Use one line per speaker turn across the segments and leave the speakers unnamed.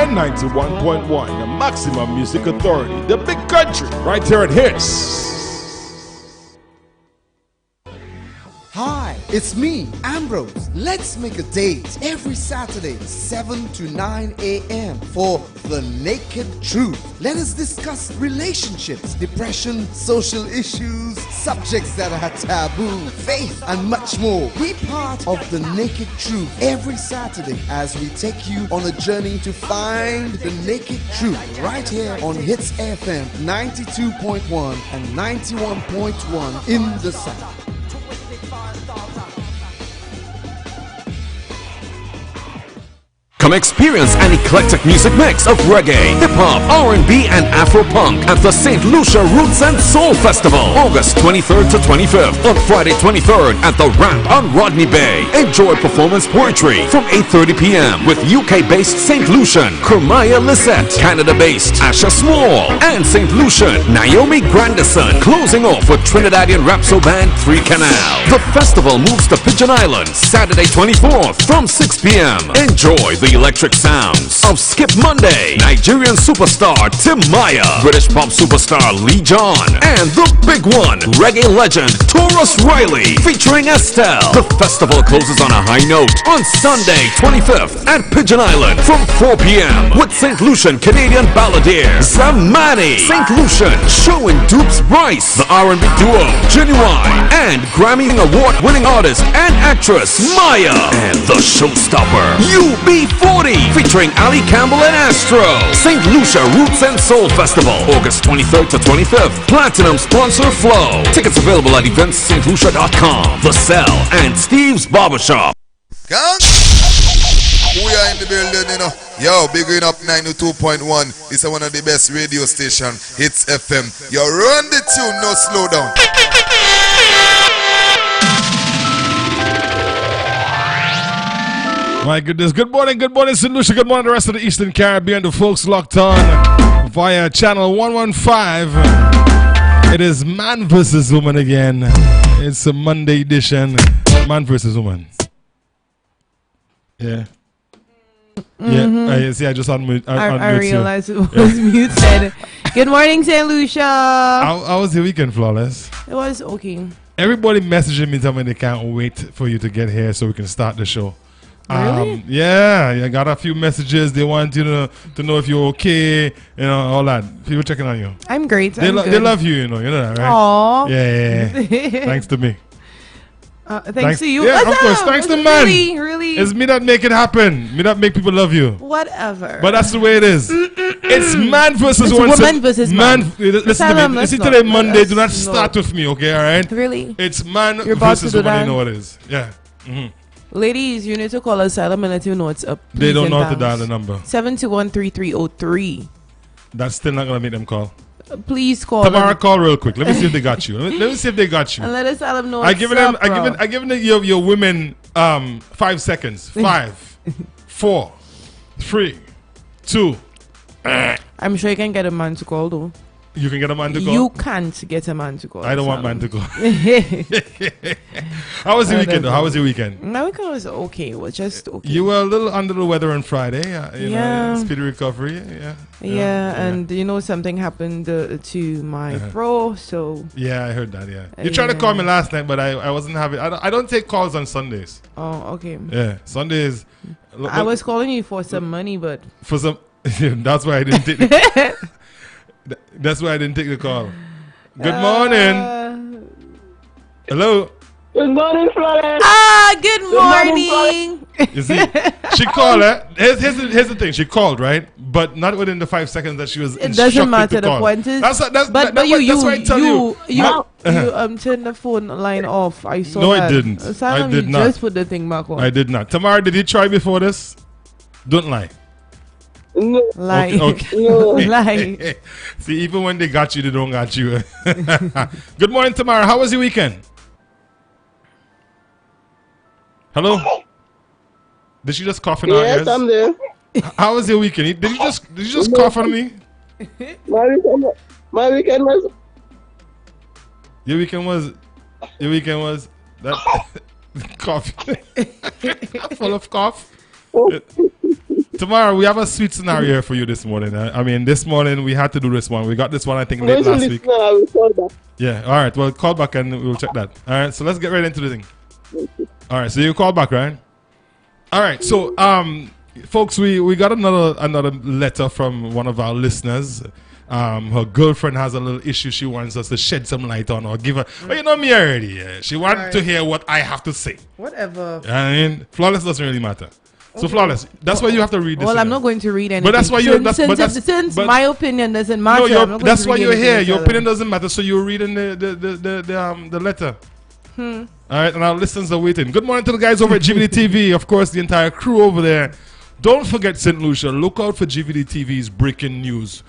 and 91.1, the Maximum Music Authority, the big country, right here at Hits.
Hi, it's me, Ambrose. Let's make a date every Saturday, 7 to 9 a.m. for The Naked Truth. Let us discuss relationships, depression, social issues, subjects that are taboo, faith, and much more. Be part of The Naked Truth every Saturday as we take you on a journey to find the naked truth right here on Hits FM 92.1 and 91.1 in the South.
Come experience an eclectic music mix of reggae, hip-hop, R&B, and Afro-punk at the St. Lucia Roots and Soul Festival, August 23rd to 25th. On Friday 23rd at the Ramp on Rodney Bay. Enjoy performance poetry from 8:30 p.m. with UK-based St. Lucian Kermaya Lisette, Canada-based Asha Small, and St. Lucian Naomi Grandison. Closing off with Trinidadian Rapso band 3 Canal. The festival moves to Pigeon Island Saturday 24th from 6 p.m. Enjoy the electric sounds of Skip Monday, Nigerian superstar Tim Maya, British pop superstar Lee John, and the big one, reggae legend Taurus Riley, featuring Estelle. The festival closes on a high note on Sunday 25th at Pigeon Island from 4 p.m. with St. Lucian Canadian balladeer Zamani, St. Lucian showing Dupes Bryce, the R&B duo Genuine, and Grammy Award-winning artist and actress Maya, and the showstopper UB40 featuring Ali Campbell and Astro. St. Lucia Roots and Soul Festival, August 23rd to 25th. Platinum sponsor Flow. Tickets available at eventsstlucia.com, The Cell, and Steve's Barbershop.
Gang, we are in the building, you know. Yo, big green up 92.1. It's one of the best radio station, Hits FM. Yo, run the tune, no slow down.
My goodness, good morning, St. Lucia, good morning, the rest of the Eastern Caribbean, the folks locked on via channel 115. It is Man vs. Woman again. It's a Monday edition, Man vs. Woman. Yeah. Yeah, see, I just unmute.
I realized it was muted. Good morning, St. Lucia.
How was your weekend, Flawless?
It was okay.
Everybody messaging me telling me they can't wait for you to get here so we can start the show.
Really?
Yeah, I got a few messages. They want you to know if you're okay, all that. People checking on you.
I'm great.
They love you, you know that, right?
Aww.
Yeah. Thanks to me.
Thanks to you.
Yeah, of course. Thanks to man.
Really.
It's me that make it happen. Me that make people love you.
Whatever.
But that's the way it is. It's man versus
woman versus man.
Listen to me. Listen today, Monday. Do not start with me, okay? All right?
Really?
It's man versus woman. You know what it is. Yeah. Mm-hmm.
Ladies, you need to call Asylum and let you know what's up.
They don't know how to dial the number.
721-3303.
That's still not going to make them call.
Please call.
Tomorrow, call real quick. Let me see if they got you. Let me see if they got you.
And let Asylum know.
I given your women 5 seconds. 5, 4, 3, 2.
I'm sure you can get a man to call though.
You can get a man to call?
You can't get a man to call.
I don't want man to call. How was your weekend though? How was your weekend?
My weekend was okay. It was just okay.
You were a little under the weather on Friday. You know, speedy recovery.
Yeah, and something happened to my bro, so...
Yeah, I heard that, yeah. You tried to call me last night, but I wasn't having... I don't take calls on Sundays.
Oh, okay.
Yeah, Sundays...
I was calling you for some money, but...
For some... That's why I didn't take... That's why I didn't take the call. Good morning. Hello.
Good morning, Florence.
Good morning.
You see, she called. Here's the thing. She called, right? But not within the 5 seconds that she was instructed to call. It doesn't matter.
The point is,
that's why I tell you.
You turned the phone line off. I saw that.
No, I didn't. I did not.
Just put the thing back on.
I did not. Tamara, did you try before this? Don't lie.
No.
Lie.
Okay.
No. Lie.
See, even when they got you, they don't got you. Good morning, Tamara. How was your weekend? Hello? Did she just cough in our ears?
Yes, I'm there.
How was your weekend? Did you just cough on me?
My weekend was...
Your weekend was that cough. Full of cough. Tomorrow we have a sweet scenario here for you this morning. I mean, this morning we had to do this one. We got this one, I think, late last week.
I will call back.
Yeah. All right. Well, call back and we'll check that. All right. So let's get right into the thing. All right. So you call back, right? All right. So folks, we got another letter from one of our listeners. Her girlfriend has a little issue she wants us to shed some light on or give her. Well, you know me already. She wants to hear what I have to say.
Whatever.
I mean, flawless doesn't really matter. So flawless. That's why you have to read this.
Well, I'm not going to read anything.
But that's why you.
Since my opinion doesn't matter.
No, that's why you're here. Your opinion doesn't matter. So you're reading the letter. All right, and our listeners are waiting. Good morning to the guys over at GVD TV. Of course, the entire crew over there. Don't forget St. Lucia. Look out for GVD TV's breaking news.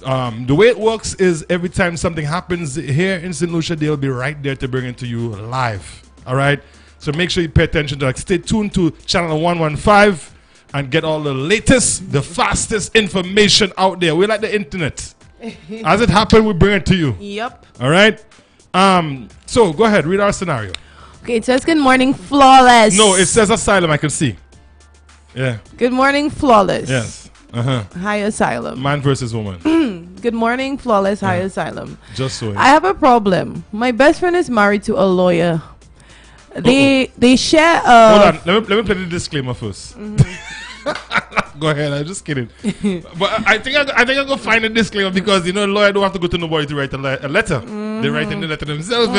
The way it works is every time something happens here in St. Lucia, they'll be right there to bring it to you live. All right? So make sure you pay attention to that. Stay tuned to channel 115 and get all the latest, the fastest information out there. We like the internet. As it happened, we bring it to you.
Yep.
All right? So go ahead, read our scenario.
Okay, it says good morning, flawless.
No, it says asylum, I can see. Yeah.
Good morning, flawless.
Yes.
High asylum.
Man versus woman.
Good morning, flawless, high asylum.
Just so.
I have a problem. My best friend is married to a lawyer. They share
Hold on, let me play the disclaimer first. Go ahead, I'm just kidding. But I think I'm gonna find a disclaimer because a lawyer don't have to go to nobody to write a letter. They write in the letter themselves,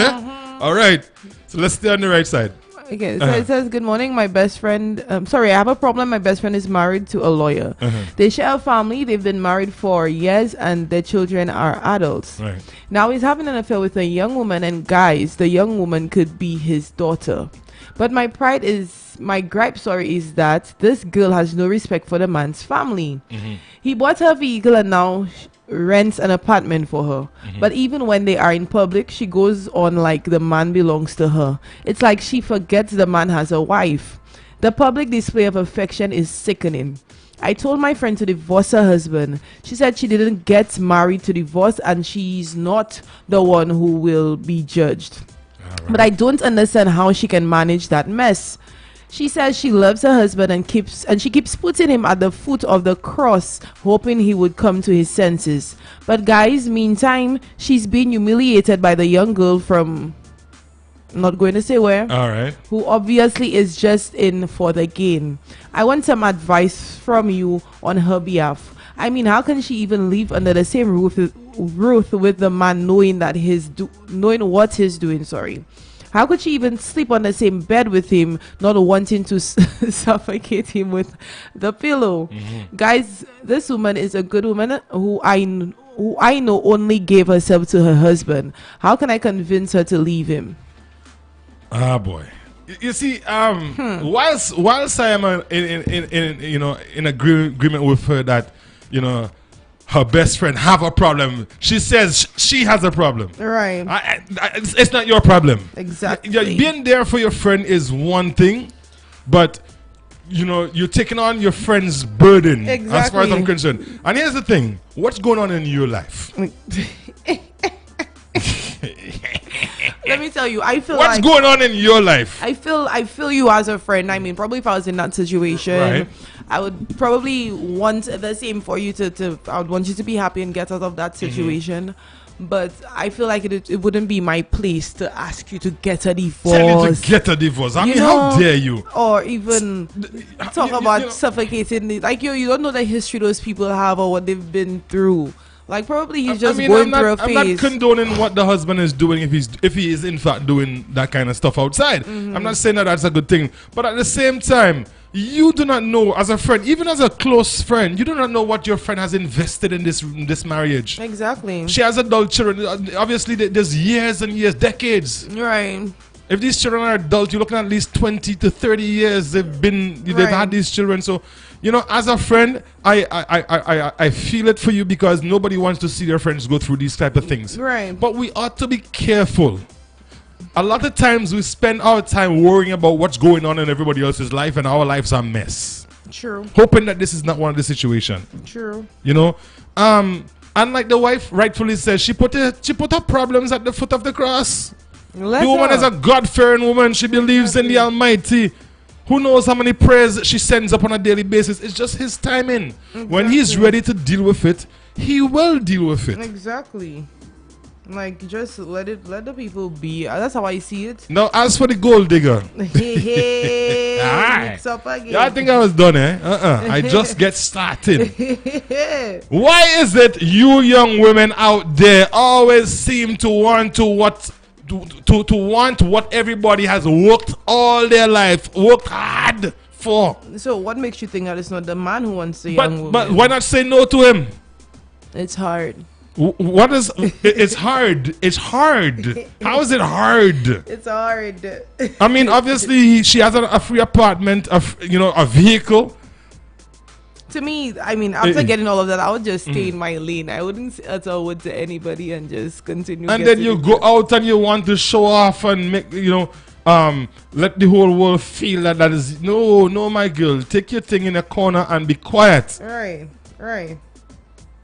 All right. So let's stay on the right side.
Okay, so it says, good morning, my best friend. I have a problem. My best friend is married to a lawyer. They share a family. They've been married for years and their children are adults.
Right.
Now he's having an affair with a young woman, and guys, the young woman could be his daughter. But my gripe is that this girl has no respect for the man's family. He bought her vehicle and now rents an apartment for her. But even when they are in public, she goes on like the man belongs to her. It's like she forgets the man has a wife. The public display of affection is sickening. I told my friend to divorce her husband. She said she didn't get married to divorce and she's not the one who will be judged. Right. But I don't understand how she can manage that mess. She says she loves her husband and she keeps putting him at the foot of the cross, hoping he would come to his senses. But guys, meantime, she's being humiliated by the young girl from, I'm not going to say where.
All right.
Who obviously is just in for the gain. I want some advice from you on her behalf. I mean, how can she even live under the same roof with the man knowing what he's doing? Sorry. How could she even sleep on the same bed with him, not wanting to suffocate him with the pillow? Guys, this woman is a good woman who I know only gave herself to her husband. How can I convince her to leave him?
Ah, boy. You see, whilst I am in agreement with her that her best friend have a problem, she says she has a problem.
Right.
It's not your problem.
Exactly.
Being there for your friend is one thing, but you're taking on your friend's burden.
Exactly.
As far as I'm concerned. And here's the thing: what's going on in your life?
Let me tell you, I feel
what's going on in your life?
I feel you as a friend. I mean, probably if I was in that situation,
right,
I would probably want the same for you I would want you to be happy and get out of that situation. But I feel like it wouldn't be my place to ask you to get a divorce.
Tell you to get a divorce. I mean, how dare you?
Or even talk about suffocating. Like, you don't know the history those people have or what they've been through. Like, probably he's just going through a phase.
I'm not condoning what the husband is doing if he is in fact doing that kind of stuff outside. I'm not saying that that's a good thing. But at the same time, you do not know, as a friend, even as a close friend, you do not know what your friend has invested in this marriage.
Exactly.
She has adult children. Obviously, there's years and years, decades.
Right.
If these children are adult, you're looking at least 20 to 30 years they've had these children. So, as a friend, I feel it for you because nobody wants to see their friends go through these type of things.
Right.
But we ought to be careful. A lot of times we spend our time worrying about what's going on in everybody else's life and our lives are a mess.
True.
Hoping that this is not one of the situations.
True.
And like the wife rightfully says, she put her problems at the foot of the cross. The woman is a God-fearing woman. She believes in the Almighty. Who knows how many prayers she sends up on a daily basis? It's just his timing. When he's ready to deal with it, he will deal with it.
Exactly. Like, just let the people be. That's how I see it.
Now, as for the gold digger,
Mix up again.
yeah, I think I was done, eh? I just get started. Why is it you young women out there always seem to want to want what everybody has worked all their life, worked hard for?
So what makes you think that it's not the man who wants the young woman?
But why not say no to him?
It's hard.
What is it's hard. It's hard. How is it hard?
It's hard.
I mean, obviously she has a free apartment, a vehicle.
To me, I mean, after getting all of that, I would just stay in my lane. I wouldn't utter a word to anybody and just continue.
And then you go out and you want to show off and make, let the whole world feel that is no, my girl. Take your thing in a corner and be quiet.
Right.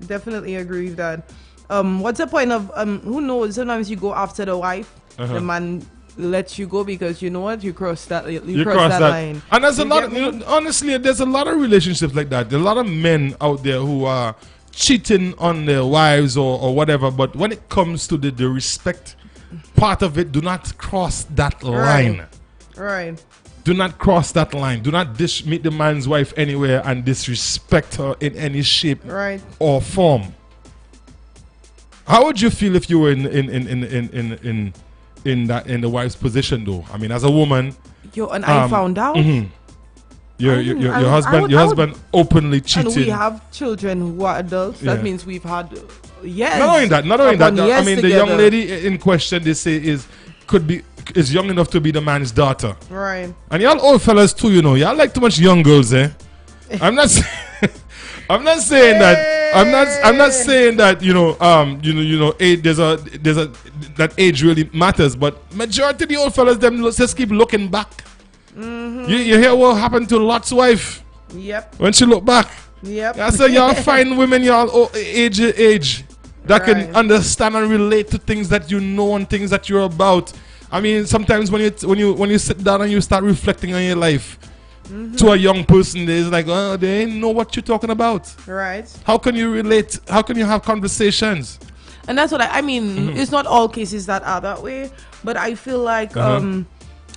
Definitely agree with that. What's the point of who knows? Sometimes you go after the wife, the man lets you go because you know what, you cross that line.
And there's a lot. Honestly, there's a lot of relationships like that. There are a lot of men out there who are cheating on their wives or whatever. But when it comes to the respect part of it, do not cross that line.
Right.
Do not cross that line. Do not meet the man's wife anywhere and disrespect her in any shape or form. How would you feel if you were in the wife's position, though? I mean, as a woman,
I found out.
Your husband openly cheated.
And we have children who are adults. That means we've had
Not only that. I mean, the young lady in question, they say is young enough to be the man's daughter.
Right.
And y'all old fellas too, y'all like too much young girls, eh? I'm not saying that. I'm not saying that age, that age really matters, but majority of the old fellas them just keep looking back. You hear what happened to Lot's wife?
Yep.
When she looked back.
Yep.
I said y'all find women y'all age that can understand and relate to things that you know and things that you're about. I mean, sometimes when you sit down and you start reflecting on your life to a young person, it's like, they ain't know what you're talking about.
Right.
How can you relate? How can you have conversations?
And that's what I mean. It's not all cases that are that way, but I feel like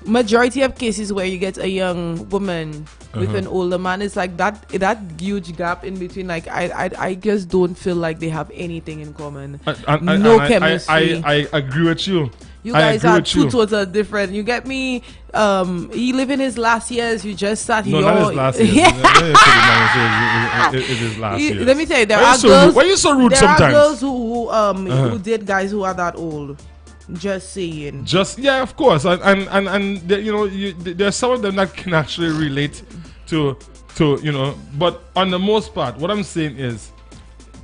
majority of cases where you get a young woman with an older man, it's like that huge gap in between. Like I just don't feel like they have anything in common. No chemistry.
I agree with you.
You guys are two total different. You get me? He live in his last years. You just start.
No, not his last years. It is last years.
Let me tell you, there are girls.
Why are you so rude sometimes?
There are girls who date guys who are that old. Just saying.
Yeah, of course, and there's some of them that can actually relate to But on the most part, what I'm saying is,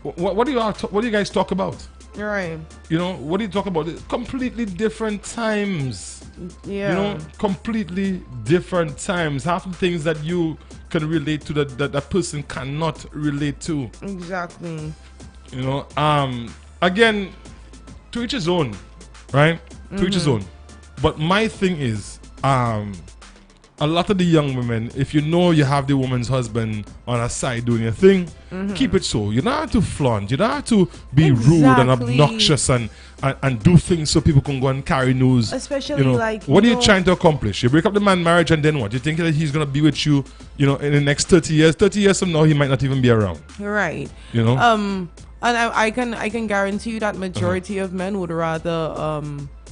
what do you guys talk about?
Right.
What do you talk about? Completely different times.
Yeah.
Completely different times. Half the things that you can relate to that person cannot relate to.
Exactly.
Again, to each his own, right? To each his own. But my thing is, a lot of the young women, if you have the woman's husband on her side doing a thing, keep it so. You don't have to flaunt. You don't have to be rude and obnoxious and do things so people can go and carry news.
Especially
what are you trying to accomplish? You break up the man marriage and then what? You think that he's going to be with you, in the next 30 years? 30 years from now, he might not even be around.
Right. And I can guarantee you that majority of men would rather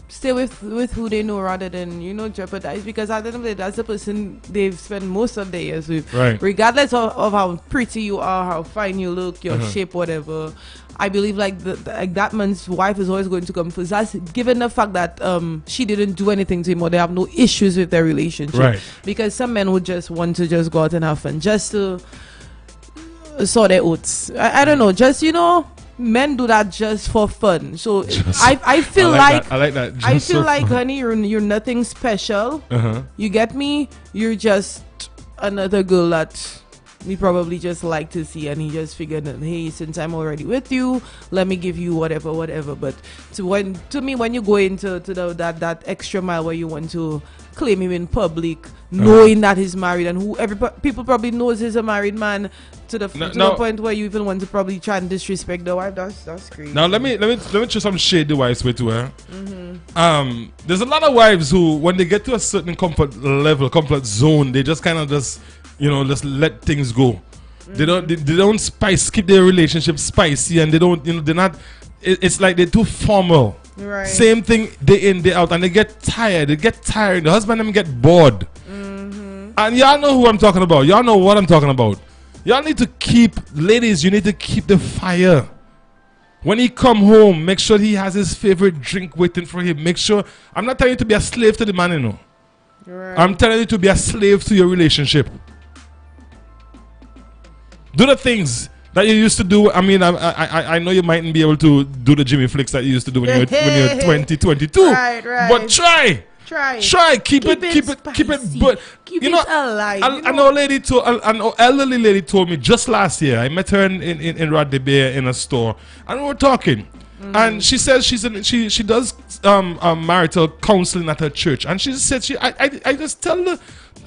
stay with who they know rather than jeopardize, because at the end of the day, that's the person they've spent most of their years with.
Right.
Regardless of how pretty you are, how fine you look, your shape, whatever. I believe that man's wife is always going to come first. That's given the fact that she didn't do anything to him or they have no issues with their relationship.
Right.
Because some men would just want to just go out and have fun, just to sort their oats. I don't know, just men do that just for fun. So I feel like
that.
I feel like, honey, you're nothing special. You get me? You're just another girl that he probably just liked to see, and he just figured that, hey, since I'm already with you, let me give you whatever. But to me, when you go into that extra mile where you want to claim him in public, knowing that he's married, and people probably knows he's a married man, to the point where you even want to probably try and disrespect the wife. That's crazy.
Now let me throw some shade the wives way to her. There's a lot of wives who, when they get to a certain comfort level, comfort zone, they just kind of just let things go. They don't keep their relationship spicy, and they're not. It's like they're too formal.
Right.
Same thing day in, day out, and they get tired. The husband and them get bored. And y'all know who I'm talking about. Y'all know what I'm talking about. Y'all need to ladies, you need to keep the fire. When he come home, make sure he has his favorite drink waiting for him. Make sure, I'm not telling you to be a slave to the man, you know.
Right.
I'm telling you to be a slave to your relationship. Do the things that you used to do. I mean, I know you mightn't be able to do the Jimmy flicks that you used to do when you were 20, 22.
Right.
But try. Keep it. But
keep it alive.
I know an elderly lady told me just last year. I met her in Rodney Bay in a store, and we were talking. And she says she does marital counseling at her church, and she said I just tell the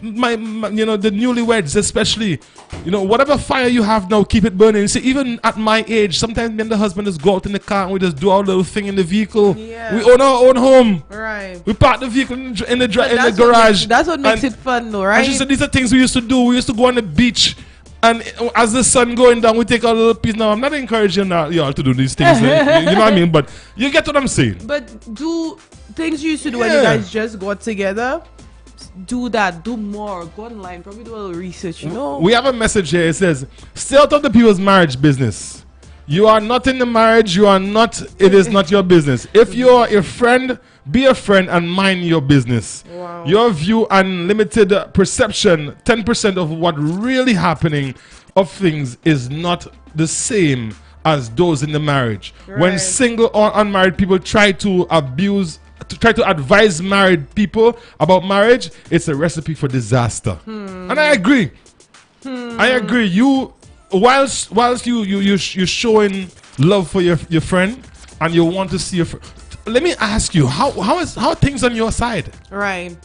the newlyweds especially, whatever fire you have now, keep it burning. See, even at my age, sometimes me and the husband just go out in the car and we just do our little thing in the vehicle.
Yeah.
We own our own home.
Right.
We park the vehicle in the garage.
That's what makes it fun, though, right?
And she said these are things we used to do. We used to go on the beach, and as the sun going down, we take a little piece. Now, I'm not encouraging y'all to do these things. You know what I mean? But you get what I'm saying.
But do things you used to do when you guys just got together. Do that. Do more. Go online. Probably do a little research.
We have a message here. It says, "Stay out of the people's marriage business. You are not in the marriage. You are not. It is not your business. If you are a friend, be a friend and mind your business.
Wow.
Your view and limited perception, 10% of what really happening of things is not the same as those in the marriage.
Right.
When single or unmarried people try to advise married people about marriage, it's a recipe for disaster." And I agree. I agree. You, whilst you showing love for your friend, and you want to see your friend. Let me ask you, how are things on your side?
Right.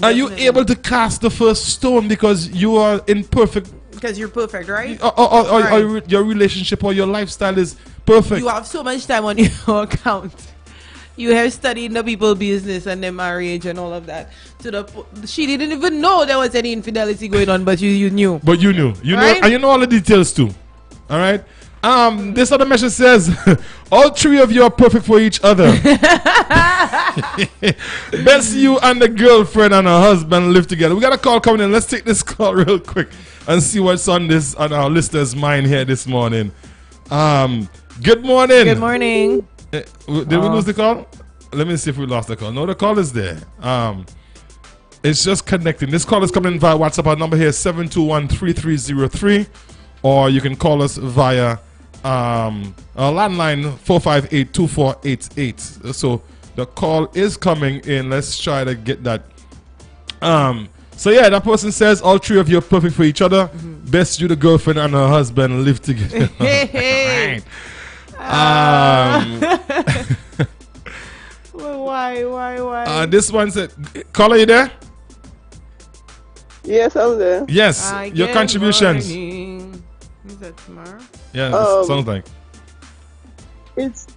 Are you able to cast the first stone because you are in perfect?
Because you're perfect, right?
Or your relationship or your lifestyle is perfect.
You have so much time on your account. You have studied the people's business and their marriage and all of that. She didn't even know there was any infidelity going on, but you knew.
But you knew.
Right?
And you know all the details too. All right? This other message says, all three of you are perfect for each other. Best you and the girlfriend and her husband live together. We got a call coming in. Let's take this call real quick and see what's on our listeners' mind here this morning. Good morning.
Good morning.
Did we lose the call? Let me see if we lost the call. No, the call is there. It's just connecting. This call is coming in via WhatsApp. Our number here is 721-3303. Or you can call us via our landline 458-2488. So the call is coming in. Let's try to get that. So yeah, that person says all three of you are perfect for each other. Best you, the girlfriend, and her husband live together. Right.
Why?
This one said, caller, you there?
Yes, I'm there.
Yes, your contributions.
Morning. Is that tomorrow?
Yeah, sounds like.
It's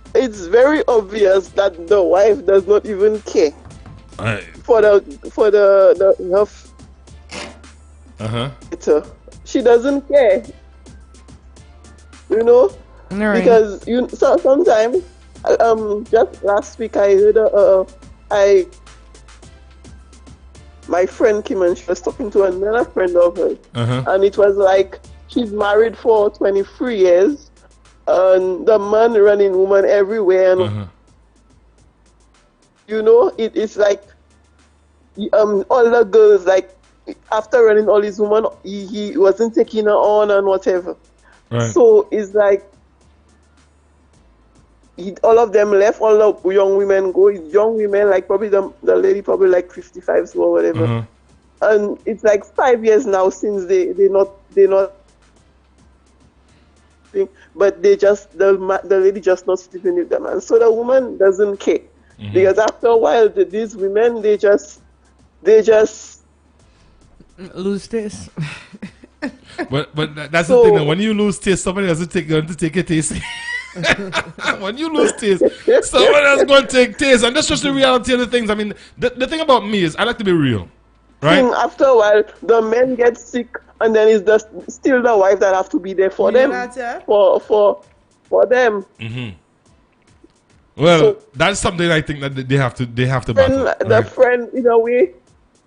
very obvious that the wife does not even care for the she doesn't care.
Right.
Because sometimes just last week I heard my friend came and she was talking to another friend of hers, and it was like she's married for 23 years and the man running woman everywhere, and it's like all the girls, like after running all these women, he wasn't taking her on and whatever.
Right.
So it's like all of them left, all the young women go. Young women, like probably the lady probably like 55 or whatever. and it's like 5 years now since they're not but the lady just not sleeping with the man. So the woman doesn't care because after a while these women they just
lose taste.
But that's the thing. That when you lose taste, somebody has to take your taste. When you lose taste, someone else going to take taste, and that's just the reality of the things. I mean, the thing about me is I like to be real, right?
After a while, the men get sick, and then it's still the wife that have to be there for them, for them.
Well, so, that's something I think that they have to battle.
The friend, in a way,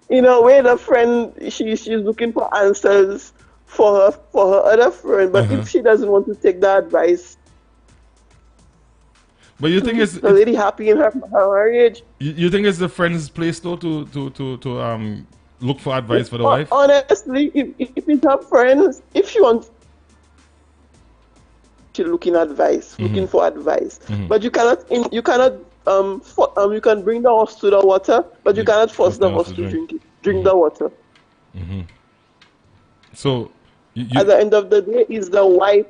the friend she's looking for answers for her other friend, but if she doesn't want to take the advice.
But you think it's
the lady happy in her marriage?
You think it's the friend's place though to look for advice for the wife?
Honestly, if it's her friend, if she wants, she's looking for advice. But you cannot you can bring the horse to the water, but you cannot force the horse to drink the water.
So
at the end of the day, it's the wife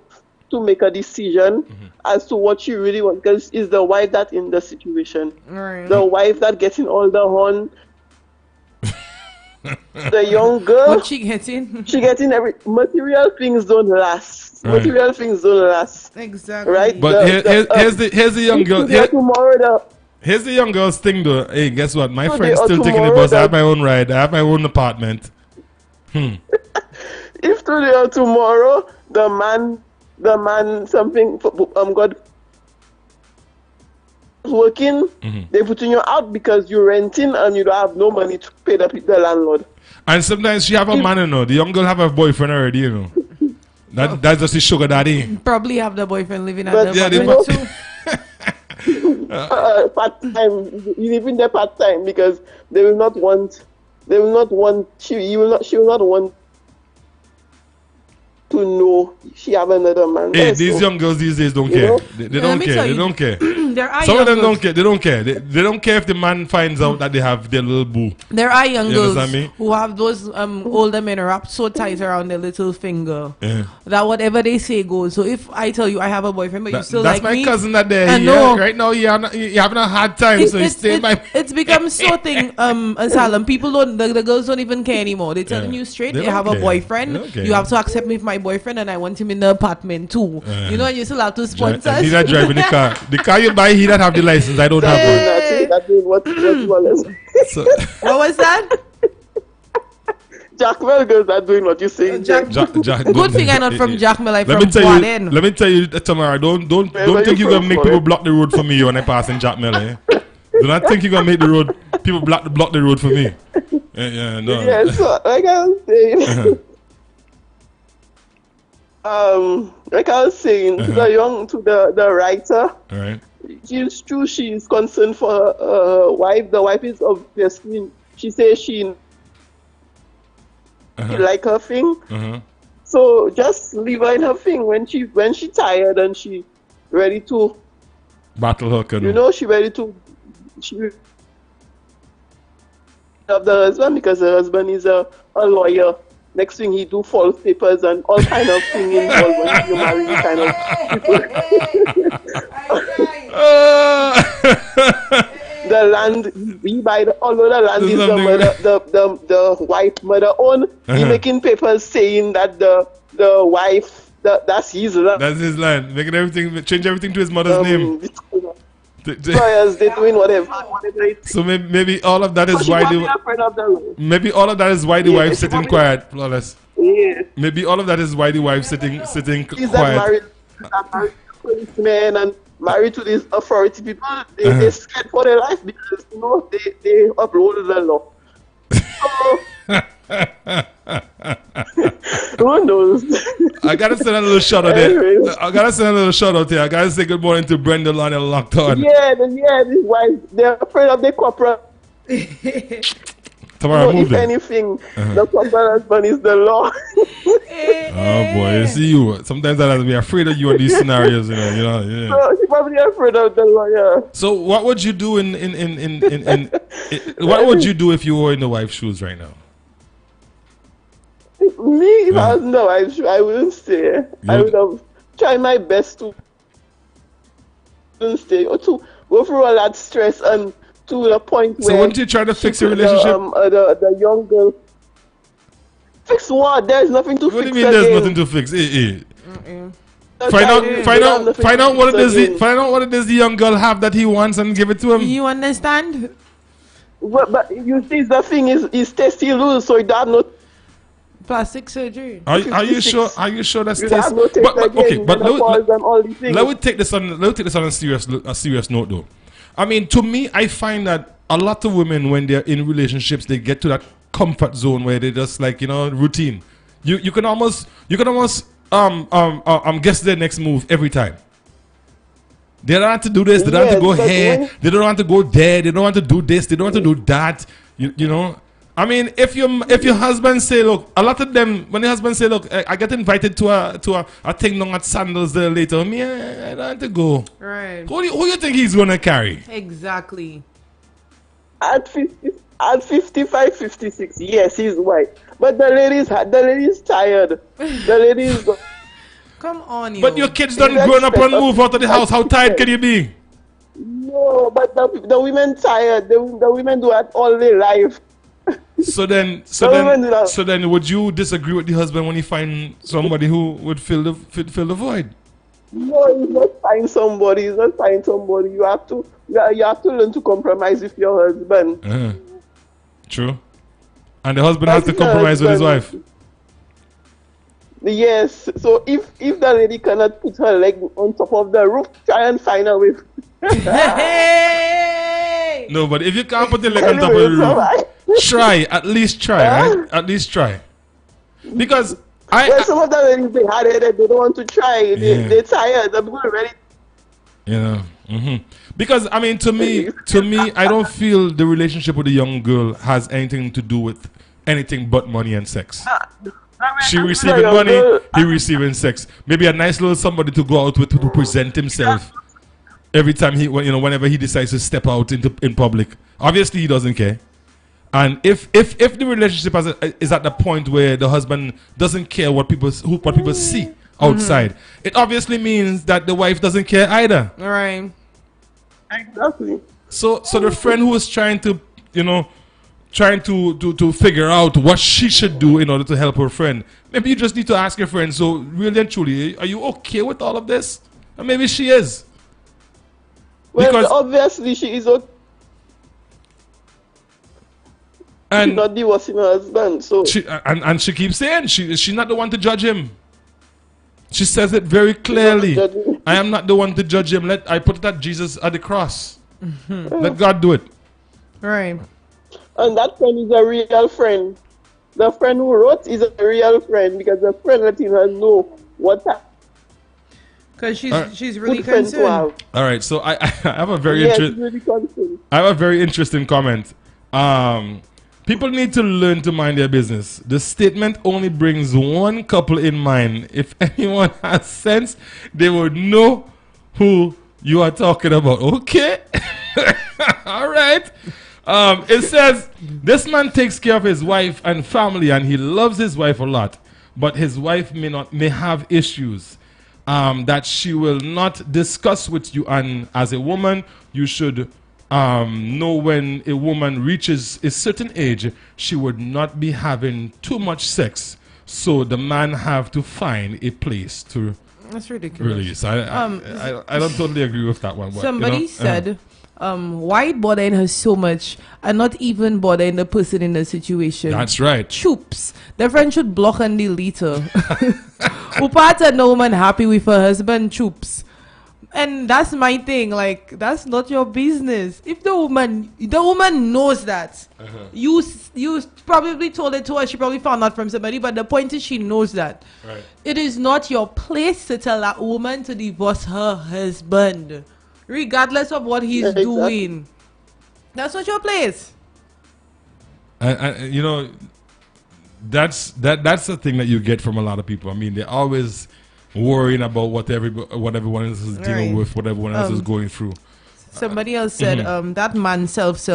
to make a decision as to what she really wants, because it's the wife that in the situation.
Right.
The wife that getting all the horn. The young girl.
What she getting?
She getting material things don't last.
Right.
Material things don't last.
Exactly.
Right.
But here's the young girl. Here's the young girl's thing though. Hey, guess what? My friend's still taking the bus. I have my own ride. I have my own apartment.
If today or tomorrow the man something God working, they putting you out because you're renting and you don't have no money to pay the landlord.
And sometimes she have a man, the young girl have a boyfriend already, That's just the sugar daddy.
Probably have the boyfriend living at the
too. Part time, you live in there part time because she will not want to know she have another man.
Hey, these young girls these days don't care. They don't care. They don't care. Some of them don't care. They don't care. They don't care if the man finds out that they have their little boo.
There are young girls who have those older men wrapped so tight around their little finger that whatever they say goes. So if I tell you I have a boyfriend but you still like me.
That's my cousin that there. Right now you're having a hard time. So
it's become so thing, Asylum. People the girls don't even care anymore. They're telling you straight they have a boyfriend. You have to accept me for my boyfriend and I want him in the apartment too. You still have to sponsor.
He's not driving the car. The car you buy, he don't have the license. I don't have one.
What
was that?
Jackmel girls are doing what you say.
Good thing I'm not from Jackmel. I'm from
Guaden. Let me tell you, Tamara, don't think you're gonna make people block the road for me when I pass in Jackmel. Do not think you're gonna make people block the road for me. No.
Yeah, so like I was saying. Like I was saying, to the writer, it's true she is concerned for her wife. The wife is obviously, she says she like her thing. So just leave her in her thing when she tired and she ready to
battle her canoe.
She ready to of the husband because her husband is a lawyer. Next thing he do false papers and all kind of thing involved when you marry kind of people. The land we buy, although the land is the wife mother own, he making papers saying that the wife that's his land.
That's his land. Change everything to his mother's name.
Lawyers, they're doing whatever.
So maybe all of that is why the wife sitting quiet, flawless.
Yeah.
Maybe all of that is why the wife sitting
He's
quiet.
Married to policemen and married to these authority people. They're scared for their life because they uploaded the law. Who knows?
I gotta send a little shout out there. I gotta say good morning to Brenda Lonnie locked on.
Yeah, this wife, they're afraid of the corporate.
Tomorrow,
if anything, the corporate husband is the law.
Oh boy, you see you. Sometimes I have to be afraid of you in these scenarios, Yeah.
So she's probably afraid of the law, yeah.
So what would you do what would you do if you were in the wife's shoes right now?
Me, if I was no, I wouldn't stay. I would have tried my best to stay or to go through all that stress and to the point where.
So wouldn't you try to fix your relationship?
The young girl. Fix what? There's nothing to fix.
What do you mean there's nothing to fix? Find out what it is the young girl have that he wants and give it to him.
You understand?
But you see, the thing is, he's tasty loose, so he does not.
Plastic surgery.
Are you sure? Are you sure that's test?
Let
me take this on a serious note though. I mean, to me, I find that a lot of women, when they're in relationships, they get to that comfort zone where they just like, routine. You can almost guess their next move every time. They don't have to do this. They don't have to go here. They don't want to go there. They don't want to do this. They don't want to do that. You know. I mean, if your husband say, look, a lot of them, when the husband say, look, I get invited to a thing down at Sandals there later, me, I don't have to go.
Right.
Who you think he's gonna carry?
Exactly.
At 55, 56, yes, he's white. But the lady's tired. The lady's.
Come on, you.
But your kids done grown up and move out of the house. How tired can you be?
No, but the women tired. The women do that all their life.
So then, would you disagree with the husband when he find somebody who would fill the void?
No, he's not find somebody. He's not find somebody. You have to learn to compromise with your husband.
True. And the husband has to compromise with his wife.
Yes. So if the lady cannot put her leg on top of the roof, try and find a way.
Hey!
No, but if you can't put the leg on top of the roof, try. At least try, right? At least try. Because
some of the ladies, they hard-headed, they don't want to try. They're tired. They're ready.
Because I mean, to me, I don't feel the relationship with the young girl has anything to do with anything but money and sex. She receiving money, he receiving sex. Maybe a nice little somebody to go out with to present himself every time whenever he decides to step out in public. Obviously, he doesn't care. And if the relationship is at the point where the husband doesn't care what people see outside, it obviously means that the wife doesn't care either.
All right.
Exactly.
So the friend who is trying to figure out what she should do in order to help her friend, maybe you just need to ask your friend, so really and truly, are you okay with all of this? And maybe she is.
Well, because obviously she is okay.
And
she's not divorcing her husband, so
and she keeps saying she's not the one to judge him. She says it very clearly. I am not the one to judge him. I put that Jesus at the cross. Let God do it.
Right.
And that friend is a real friend. The friend who wrote is a real friend because the friend letting her know what.
Because she's really concerned.
All right, so I have a very interesting comment. People need to learn to mind their business. The statement only brings one couple in mind. If anyone has sense, they would know who you are talking about. Okay? All right. It says, this man takes care of his wife and family, and he loves his wife a lot. But his wife may have issues that she will not discuss with you. And as a woman, you should know when a woman reaches a certain age, she would not be having too much sex. So the man have to find a place to
That's ridiculous.
release. I don't totally agree with that one. But,
somebody said, why bothering her so much and not even bothering the person in the situation?
That's right.
Choops. The friend should block and delete her. Upata no woman happy with her husband, choops. And that's my thing. Like, that's not your business. If the woman knows that, you probably told it to her. She probably found out from somebody. But the point is, she knows that.
Right.
It is not your place to tell that woman to divorce her husband, regardless of what he's doing. That's not your place.
And that's the thing that you get from a lot of people. I mean, they're always worrying about what everyone else is dealing with, what everyone else is going through.
Somebody else said, that man self.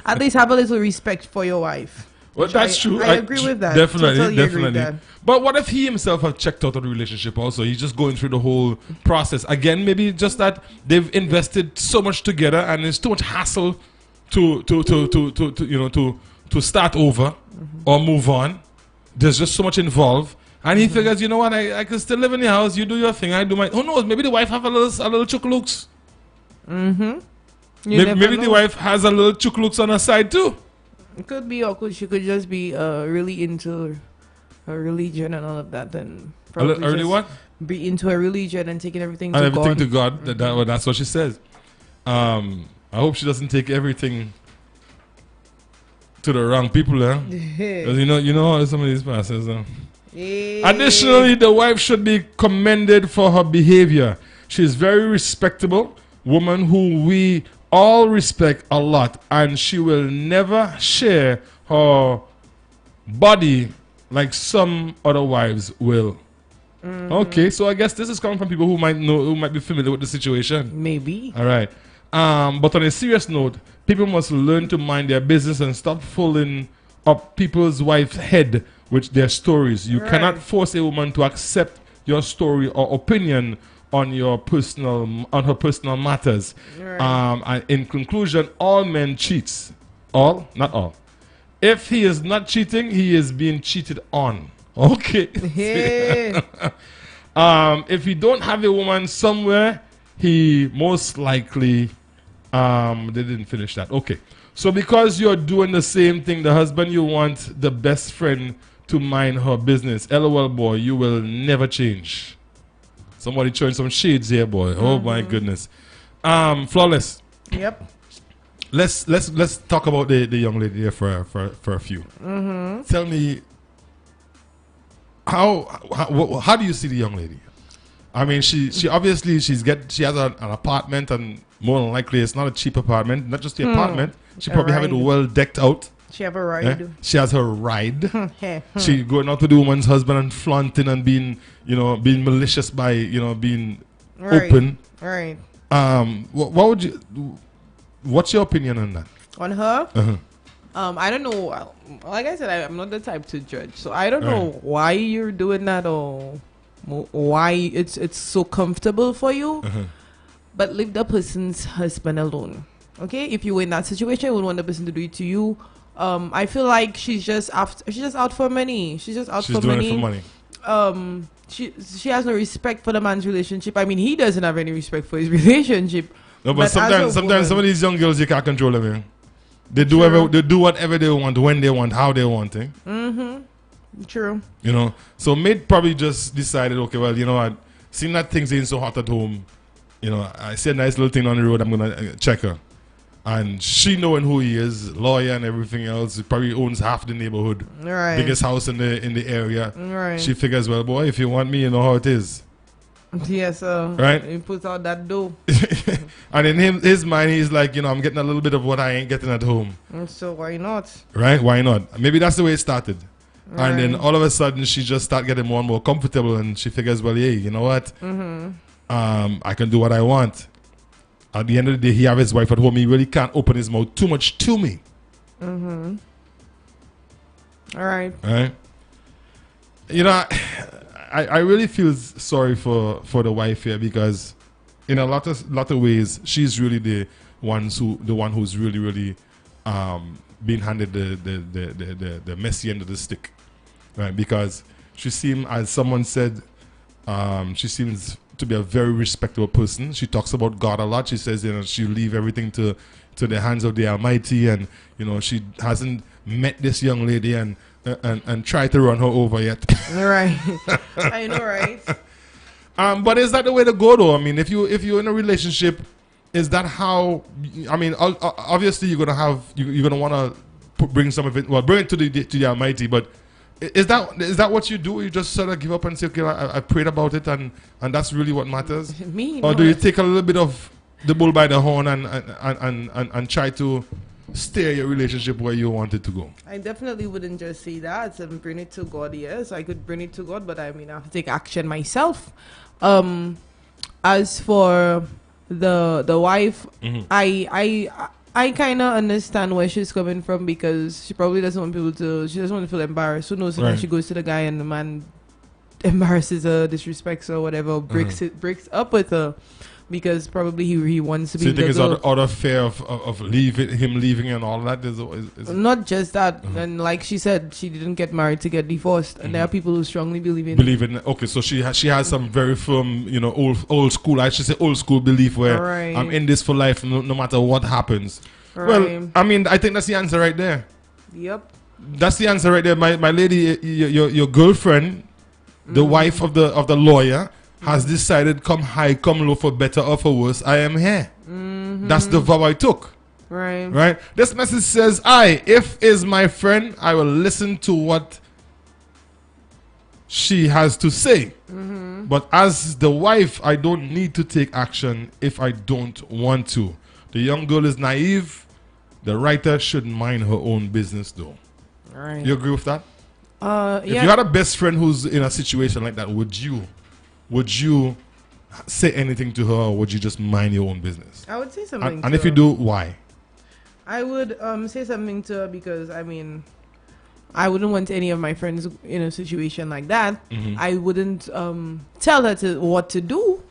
At least have a little respect for your wife.
Well, that's true.
I agree with that.
Definitely,
Totally agree with
definitely.
that.
But what if he himself have checked out of the relationship also? He's just going through the whole process. Again, maybe just that they've invested so much together and it's too much hassle to start over or move on. There's just so much involved. And he figures, you know what, I can still live in the house, you do your thing, I do my... Who knows, maybe the wife have a little chuklooks. Maybe the wife has a little chuklooks on her side too.
It could be, or she could just be really into her religion and all of that. Then probably
Really what?
Be into her religion and taking everything
And
to
everything
God.
to God. That's what she says. I hope she doesn't take everything to the wrong people, eh? 'Cause you know how some of these pastors. Additionally, the wife should be commended for her behavior. She is very respectable woman who we all respect a lot, and she will never share her body like some other wives will. Okay, so I guess this is coming from people who might be familiar with the situation.
Maybe.
All right. But on a serious note, people must learn to mind their business and stop filling up people's wife's head with their stories. You cannot force a woman to accept your story or opinion on her personal matters. And in conclusion, all men cheats. All, not all. If he is not cheating, he is being cheated on. Okay. If you don't have a woman somewhere, he most likely they didn't finish that. Okay. So because you're doing the same thing, the husband, you want the best friend to mind her business. LOL, boy, you will never change. Somebody showing some shades here, boy. Oh my goodness. Flawless.
Yep.
Let's talk about the young lady here for a few. Tell me, how do you see the young lady? I mean, she obviously she has an apartment, and more than likely it's not a cheap apartment. Not just the apartment, she probably have it well decked out.
She have a ride.
She has her ride. She going out to the woman's husband and flaunting and being malicious by being open.
Right.
What would you? What's your opinion on that?
On her? I don't know. Like I said, I'm not the type to judge, so I don't know why you're doing that or why it's so comfortable for you. But leave the person's husband alone. Okay, if you were in that situation, you would want the person to do it to you. I feel like she's just out for money. She's just out for money.
She's doing it for money.
She has no respect for the man's relationship. I mean, he doesn't have any respect for his relationship.
No, but sometimes some of these young girls you can't control them. Man. They do whatever they want, when they want, how they want it.
True.
So maid probably just decided, okay, well, you know what, seeing that things ain't so hot at home, I see a nice little thing on the road, I'm gonna check her. And she knowing who he is, lawyer and everything else, he probably owns half the neighborhood, biggest house in the area.
Right.
She figures, well, boy, if you want me, you know how it is.
Yes,
right.
He puts out that dough.
And in his mind, he's like, I'm getting a little bit of what I ain't getting at home.
So why not?
Right? Why not? Maybe that's the way it started. Right. And then all of a sudden, she just start getting more and more comfortable, and she figures, well, yeah, you know what? I can do what I want. At the end of the day, he have his wife at home. He really can't open his mouth too much to me.
All right.
Right? I really feel sorry for the wife here, because in a lot of ways she's really the one who's really being handed the messy end of the stick, right? Because she seems, as someone said, she seems to be a very respectable person. She talks about God a lot. She says she'll leave everything to the hands of the Almighty, and she hasn't met this young lady and try to run her over yet.
Right. I know, right?
But is that the way to go, though? I mean, if you're in a relationship, is that how? I mean, obviously you're gonna want to bring some of it. Well, bring it to the Almighty. But is that what you do? You just sort of give up and say, okay, I prayed about it, and that's really what matters. Or do you take a little bit of the bull by the horn and try to steer your relationship where you want it to go?
I definitely wouldn't just say that and bring it to God. Yes, I could bring it to God, but I mean, I have to take action myself. As for the wife, I I kind of understand where she's coming from because she probably doesn't want people to. She doesn't want to feel embarrassed. Who knows? When she goes to the guy and the man embarrasses her, disrespects her, or whatever, breaks up with her. Because probably he wants to be.
So you think it's out of fear of him leaving and all that? Is
not just that, and like she said, she didn't get married to get divorced, and there are people who strongly believe in.
Okay, so she has some very firm, old school. I should say old school belief where I'm in this for life, no matter what happens. Right. Well, I mean, I think that's the answer right there.
Yep.
That's the answer right there. My lady, your girlfriend, the wife of the lawyer, has decided, come high, come low, for better or for worse, I am here. That's the vow I took. Right. This message says, if is my friend, I will listen to what she has to say. But as the wife, I don't need to take action if I don't want to. The young girl is naive. The writer should mind her own business, though.
Right.
You agree with that? If
yeah.
you had a best friend who's in a situation like that, would you say anything to her, or would you just mind your own business?
I would say something
and if you do, why?
I would say something to her because, I mean, I wouldn't want any of my friends in a situation like that. I wouldn't tell her what to do.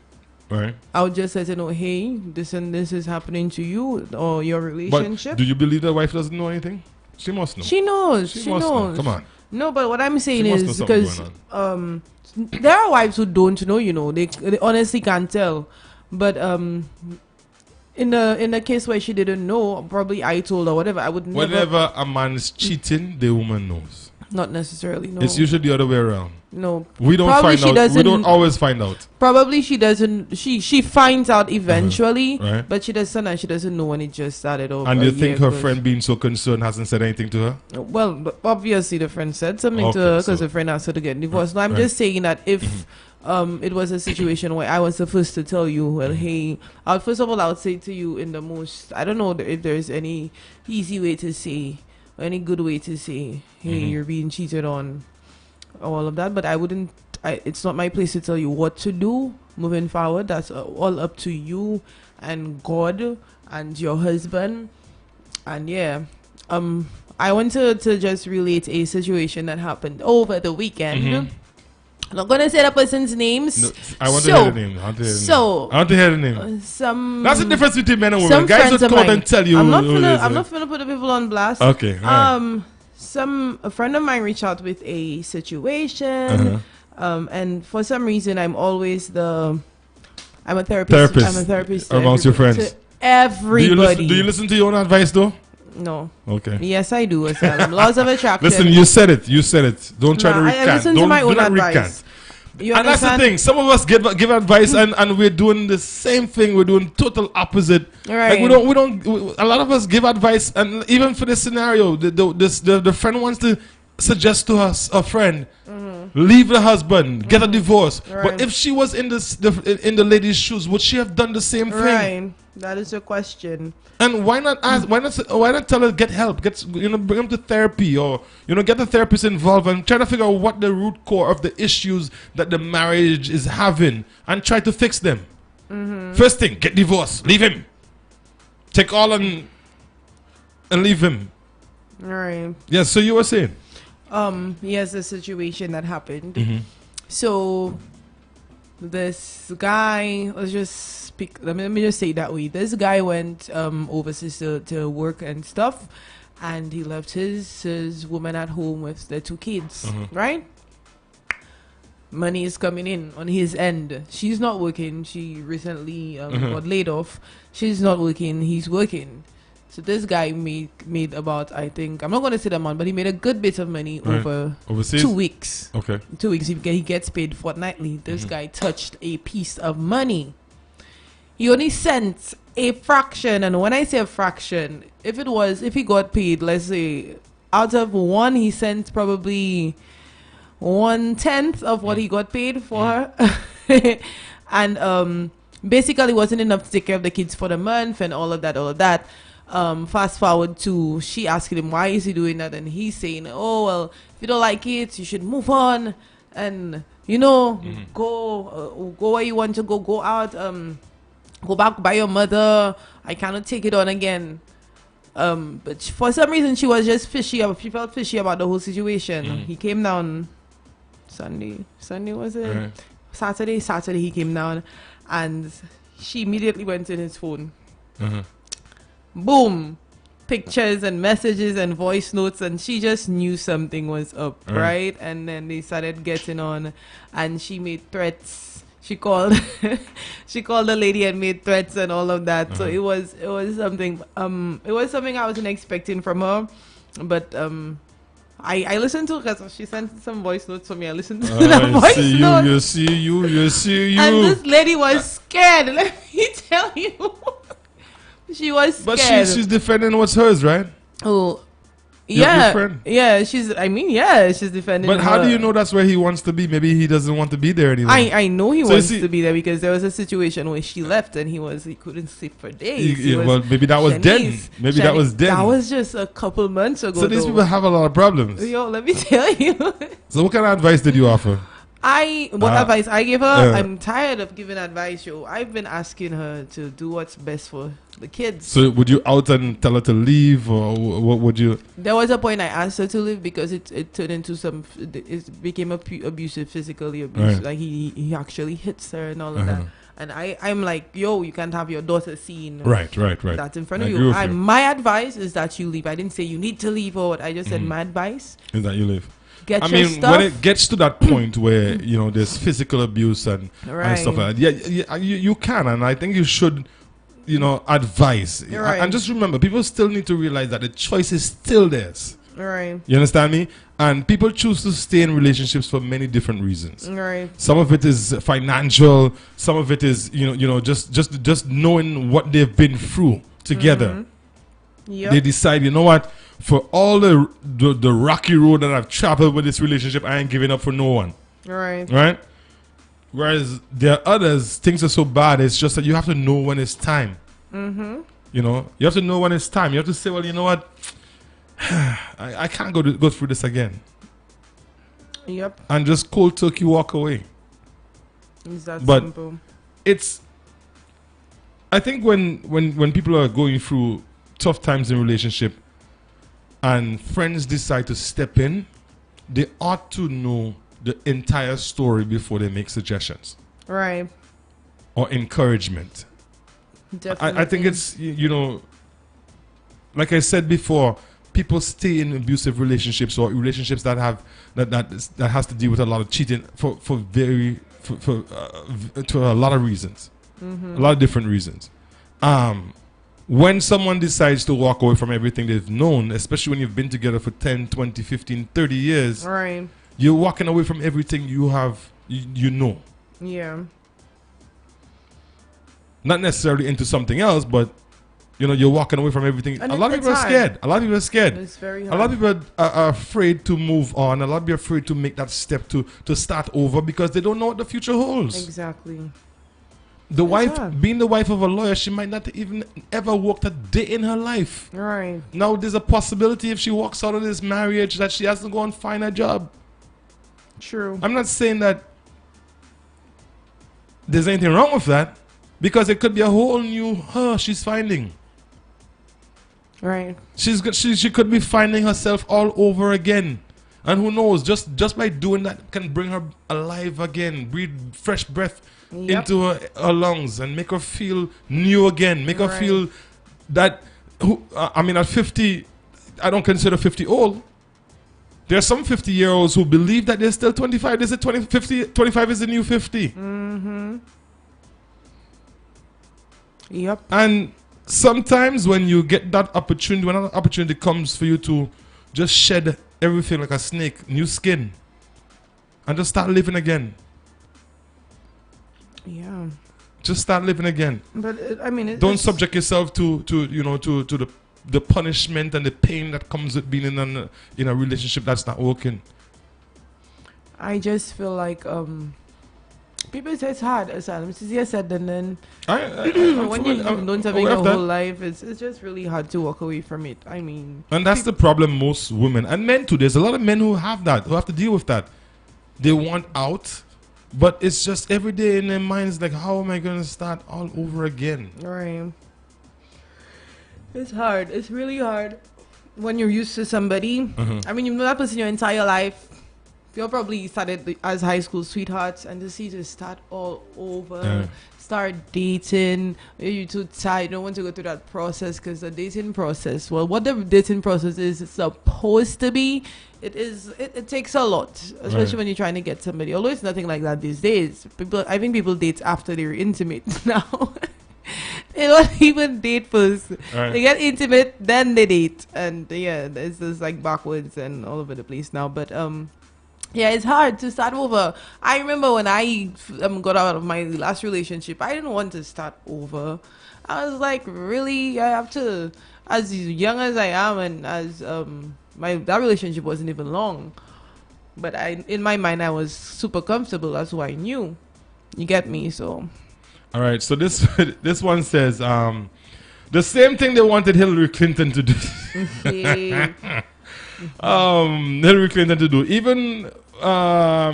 Right.
I would just say, hey, this and this is happening to you or your relationship.
But do you believe the wife doesn't know anything? She must know.
She knows. She knows.
Know. Come on.
No, but what I'm saying is because there are wives who don't know, they honestly can't tell. But in the case where she didn't know, probably I told her, whatever, I would never.
Whenever a man is cheating, the woman knows.
Not necessarily, no.
It's usually the other way around.
No.
We don't find out. We don't always find out.
Probably she doesn't. She finds out eventually,
right.
But she doesn't know when it just started over.
And you think her friend being so concerned hasn't said anything to her?
Well, obviously the friend said something to her because the friend asked her to get divorced. No, I'm just saying that if it was a situation where I was the first to tell you, well, hey, first of all, I would say to you in the most, I don't know if there's any easy way to say, or any good way to say, hey, you're being cheated on, all of that, but I wouldn't, it's not my place to tell you what to do moving forward. That's all up to you and God and your husband. And I want to just relate a situation that happened over the weekend. I'm not gonna say the person's names.
No, I want to hear the name. I want to hear the name. That's the difference between men and women. Guys would come out and tell you.
I'm not gonna put the people on blast.
Okay. Right.
A friend of mine reached out with a situation, and for some reason I'm a therapist. I'm a therapist
amongst your friends.
To everybody.
Do you listen to your own advice though?
No.
Okay.
Yes, I do. Laws of attraction.
Listen, you said it. Don't try to recant.
I listen to my own advice.
And that's the thing. Some of us give advice, and we're doing the same thing. We're doing total opposite.
Right.
Like a lot of us give advice, and even for this scenario, the friend wants to suggest to us a friend, leave the husband, get a divorce.
Right.
But if she was in the lady's shoes, would she have done the same thing?
Right. That is a question.
And why not ask? Why not tell her get help? Bring them to therapy, or get the therapist involved and try to figure out what the root core of the issues that the marriage is having, and try to fix them. First thing, get divorced, leave him, take all and leave him.
Right.
Yes. So you were saying?
Here's a situation that happened. So this guy let me just say it that way. This guy went overseas to work and stuff, and he left his woman at home with the 2 kids, right? Money is coming in on his end. She's not working. She recently got laid off. She's not working. He's working. So this guy made about, I think, I'm not going to say the amount, but he made a good bit of money overseas? 2 weeks.
Okay.
2 weeks. He gets paid fortnightly. This guy touched a piece of money. He only sent a fraction, and when I say a fraction, if he got paid, let's say, out of 1, he sent probably 1/10 of what he got paid for her. And basically wasn't enough to take care of the kids for the month and all of that. Fast forward to she asking him why is he doing that, and he's saying, oh well, if you don't like it, you should move on, and go where you want to go out, go back by your mother. I cannot take it on again. But for some reason, she was just fishy. She felt fishy about the whole situation. He came down Sunday was it?
Right.
Saturday he came down, and she immediately went in his phone. Boom, pictures and messages and voice notes, and she just knew something was up, right? And then they started getting on, and she made threats. She called the lady and made threats and all of that. So it was something I wasn't expecting from her, but I listened to, because she sent some voice notes for me. I listened to the voice notes.
You see you.
And this lady was scared. Let me tell you. She was scared.
But she's defending what's hers, right?
Oh,
Your
yeah.
friend.
Yeah, she's defending
But how
her.
do you know that's where he wants to be? Maybe he doesn't want to be there anymore.
I know he
So
wants
you see-
to be there, because there was a situation where she left and he couldn't sleep for days. He was
well, maybe that was then.
Shanice.
Maybe that was then.
That was just a couple months ago.
So these
though.
people have a lot of problems.
Yo, let me tell you.
So what kind of advice did you offer?
What advice I gave her?
Yeah.
I'm tired of giving advice, yo. I've been asking her to do what's best for the kids.
So would you out and tell her to leave, or what would you?
There was a point I asked her to leave, because it turned into it became abusive, physically abusive.
Right.
Like he actually hits her and all of that. And I'm like, yo, you can't have your daughter seen
Right.
that's in front
I
of
agree
you.
with you.
My advice is that you leave. I didn't say you need to leave or what. I just said my advice.
Is that you leave?
Get
I
your
mean,
stuff.
when it gets to that point where there's physical abuse and stuff like that, you can, and I think you should, advise.
Right.
And just remember, people still need to realize that the choice is still theirs.
Right.
You understand me? And people choose to stay in relationships for many different reasons.
Right.
Some of it is financial. Some of it is, just knowing what they've been through together.
Yep.
They decide, you know what? For all the rocky road that I've traveled with this relationship, I ain't giving up for no one.
Right.
Right? Whereas there are others, things are so bad, it's just that you have to know when it's time. You have to know when it's time. You have to say, well, you know what? I can't go through this again.
Yep.
And just cold turkey walk away.
It's that
But
simple.
I think when people are going through tough times in relationship and friends decide to step in, they ought to know the entire story before they make suggestions
Right.
or encouragement.
Definitely.
I think it's, like I said before, people stay in abusive relationships or relationships that have that has to deal with a lot of cheating for a lot of reasons, a lot of different reasons. When someone decides to walk away from everything they've known, especially when you've been together for 10, 20, 15, 30 years,
Right.
you're walking away from everything you have, you know.
Yeah.
Not necessarily into something else, but you're walking away from everything.
And
A lot of
it's
people are
hard.
scared. A lot of people are scared.
It's very
A
hard.
lot of people are afraid to move on. A lot of people are afraid to make that step to start over because they don't know what the future holds.
Exactly.
The wife,
hard.
being the wife of a lawyer, she might not even ever worked a day in her life.
Right.
Now there's a possibility if she walks out of this marriage that she has to go and find a job.
True.
I'm not saying that there's anything wrong with that, because it could be a whole new her she's finding.
Right.
She could be finding herself all over again, and who knows? Just by doing that can bring her alive again, breathe fresh breath
Yep.
into her lungs, and make her feel new again. Make her
Right.
feel that. At 50, I don't consider 50 old. There are some 50-year-olds who believe that they're still 25. They say 25 is the new 50.
Yep.
And sometimes when you get that opportunity, when an opportunity comes for you to just shed everything like a snake, new skin, and just start living again.
Yeah.
Just start living again.
But
Don't
it's,
subject yourself to the punishment and the pain that comes with being in a relationship that's not working.
I just feel like people say it's hard. Asylum. It's easier said than done. When you've known something your whole life, it's just really hard to walk away from it.
And that's the problem most women and men too. There's a lot of men who have to deal with that. They want out, but it's just every day in their minds like, how am I going to start all over again?
Right. It's hard. It's really hard when you're used to somebody. I mean, you know that person your entire life. You'll probably started as high school sweethearts, and to see to start all over, start dating. You're too tired. You don't want to go through that process because the dating process. Well, what the dating process is supposed to be, it takes a lot, especially when you're trying to get somebody. Although it's nothing like that these days. I think people date after they're intimate now. They don't even date first. They get intimate, then they date, and yeah, it's just like backwards and all over the place now. But yeah, it's hard to start over. I remember when I got out of my last relationship, I didn't want to start over. I was like, really? I have to, as young as I am, and as that relationship wasn't even long. But in my mind, I was super comfortable. That's who I knew. You get me? So.
All right. So this one says the same thing they wanted Hillary Clinton to do. Hillary Clinton to do. Even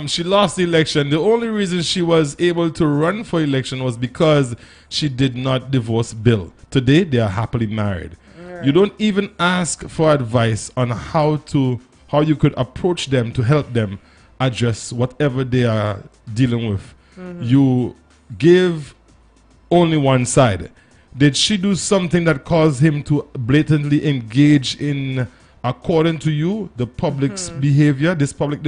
she lost the election. The only reason she was able to run for election was because she did not divorce Bill. Today they are happily married. Right. You don't even ask for advice on how you could approach them to help them address whatever they are dealing with. You give only one side. Did she do something that caused him to blatantly engage in, according to you, the public's behavior, this public